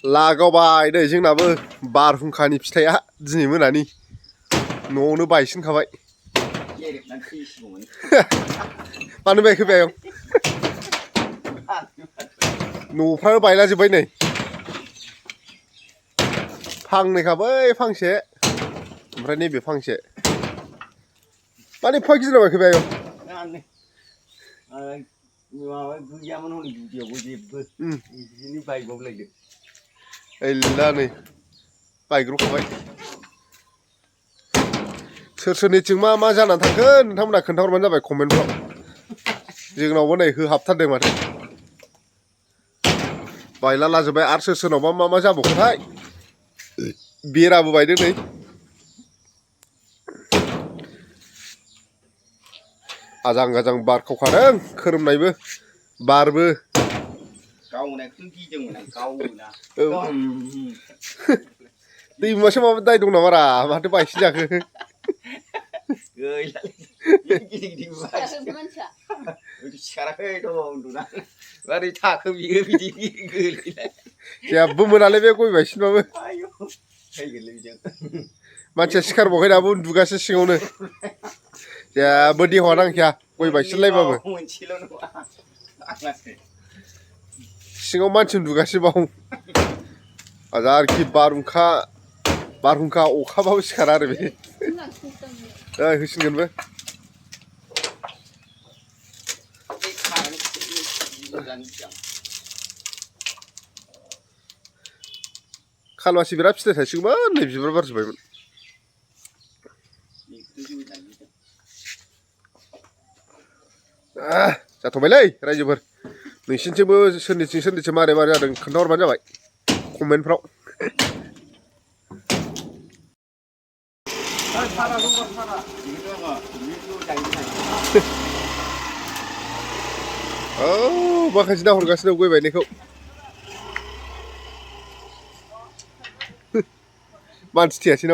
लागावबाय नै जोंनाबो बारहुंखानि फिथाइया दिनै मोनानि न'आवनो बायसिनखाबाय मानो बायखो बे आयं न'फ्रानो बायलाजोब्बाय नै फांनैखा बै फांसे ओमफ्राय नैबे फांसे माने एफा गिदिर बायखो बे आयं माबा गैयामोन हनै गुदियावबो जेबो बिदिनो बायबावलायदो गैला नै बायग्र'खाबाय सोर सोरनिथिं मा मा जानानै थांखो नोंथांमोना खोन्थाहरबानो जाबाय कमेन्टफ्राव जोंनावबो नै होहाबथारदों माथो बायला लाजोब्बाय आरो सोर सोरनावबा मा मा जाबावखोथाय बेराबो बायदों नै आजां गाजां बार खावखादों खोरोमनायबो बारबो गावनायखौनो गिदोंमोन आं गावोना दैमासो माबा दाय दं नामा रा माथो बायसिन जाखो सिखाराखै दङ उन्दुना मारै थाखो बियो बिदि गोलैनाय जेबो मोनालै बे गय बायसिनबाबो मानसिया सिखारबावाखै दाबो उन्दुगासिनो सिङावनो जेबो देहाया नांखाया गय बायसिनलायबाबो सिङाव मानसि उन्दुगासिनो बाव आरोखि बारहुंखा अखाबाबो सिखारा आरो बे होसिनगोनबो खालमासि बिराद फिथाइ थायसिगौमोन नै बिबार बारजोब्बायमोन जाथ'बायलै रायजोफोर नोंसिनिथिंबो सोरनिथिं मारै मारै जादों खोन्थाहरबानो जाबाय कमेन्टफ्राव औ माखासे नाहरगासिनो गय बायनायखौ मानसि थैयासै न